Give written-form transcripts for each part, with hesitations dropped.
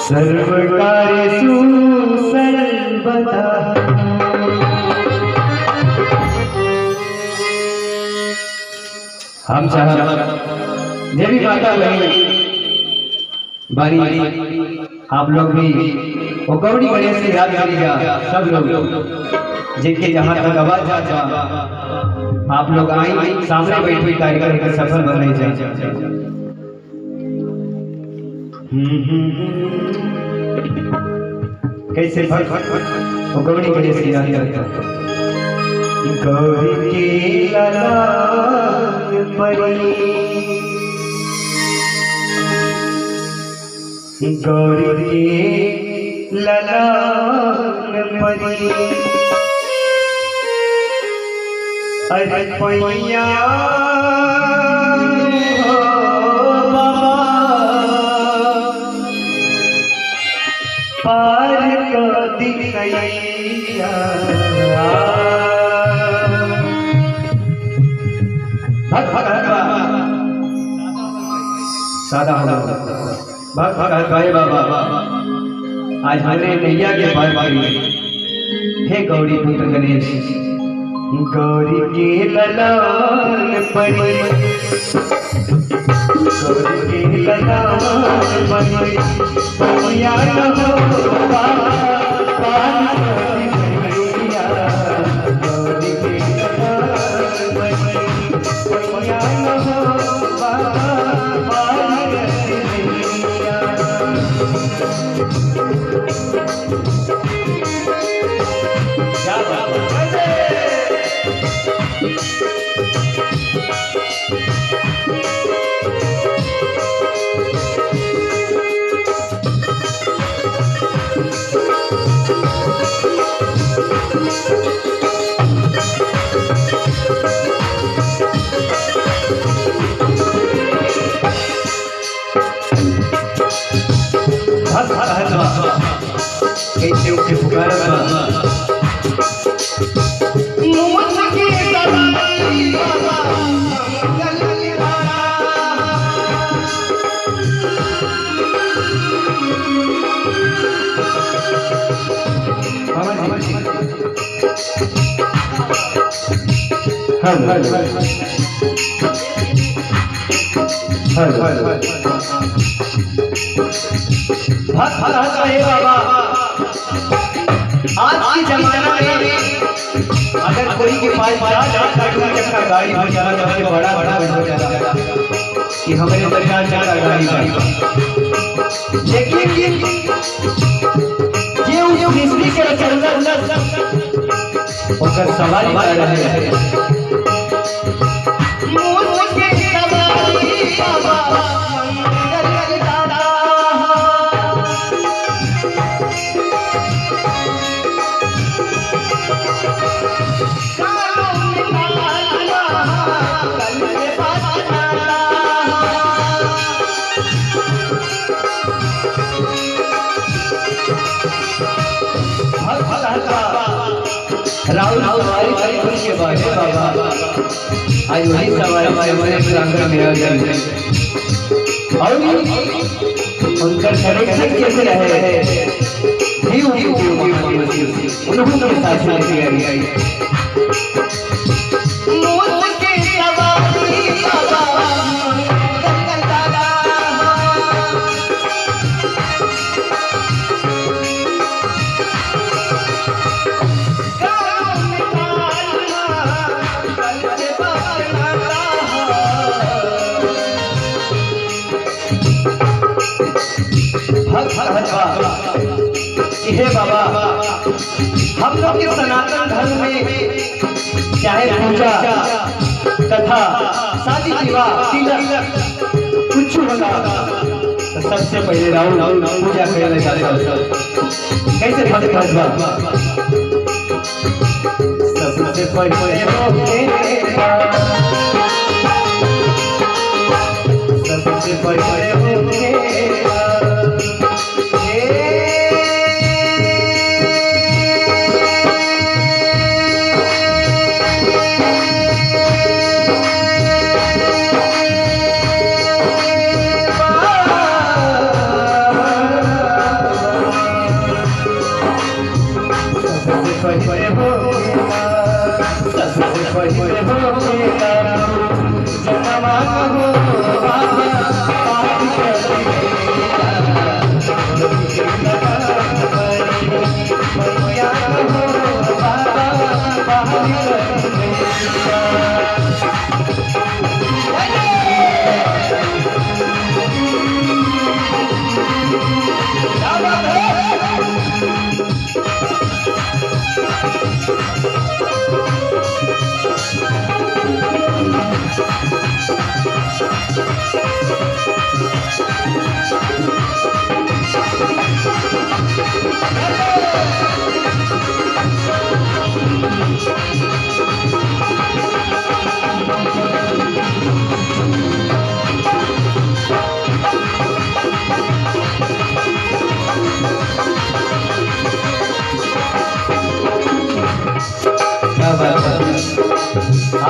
सर्वकार्येषु सर्वदा हम चाह देवी माता बहन बारी आप लोग भी वो गौरी गणेश से याद करिएगा सब लोग जिनके जहाँ तक आवाज जाता आप लोग आए सामने बैठे कार्यक्रम के सफल बने जाए। कैसे वो गौरी गणेश से याद करता गौरी के लाल परी गौरी के लाल परी अरे पैया पार कर दिखैया सादा भक्त भाई बाबा आज हमारे नैया के पार पारी हे गौरी पुत्र गणेश गौरी के ललान परी गौरी के ललान परी पैया हो पार दिखैया गौरी के ललान परी पैया हो कैसे उनके पुकारा बाबा आज के जमाना में अगर कोई के पास गाड़ी हो जाना सबसे बड़ा हो जाता कि हमारे दरगाह ज्यादा गाड़ी लेकिन ये उस हिस्ट्री के चलना और सवाल कर रहे हैं राहुल हमारी खुशी के बाद बाबा आज वही सवाल हमारे प्रांगण में आ गए और उनका कनेक्शन कैसे रहे उन्होंने साथ में किया हे बाबा हम लोग के सनातन धर्म में चाहे पूजा तथा शादी विवाह तिलक कुछ होगा तो सबसे पहले राहुल पूजा करने जाता कैसे सबसे पहले सबसे पहले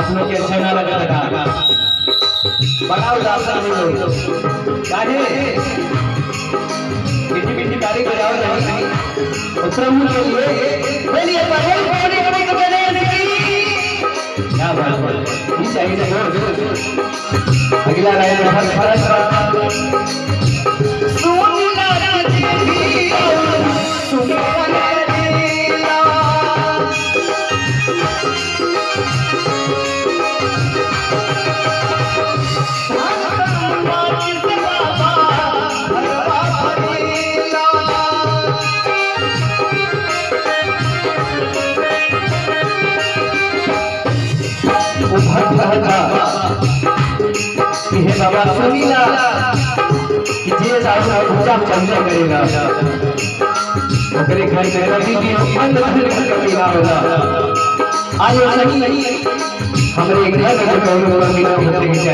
आप लोग के अच्छा ना लगा था बड़ा उदास लोग काहे बिटी ताली बजाओ नहीं प्रभु के लिए बोलिए पढ़े पढ़े पढ़े तो बने क्या बात है ये चाहिए जोर अगला लाइन में फरक सुनना देवी सुनना बाबा सुनीला कि जे साहब पूजा चंदा करेगा ओकरे घर में रवि की अंदर कमीना होगा आज नहीं हमरे घर में कोई कमीना होने चाहिए।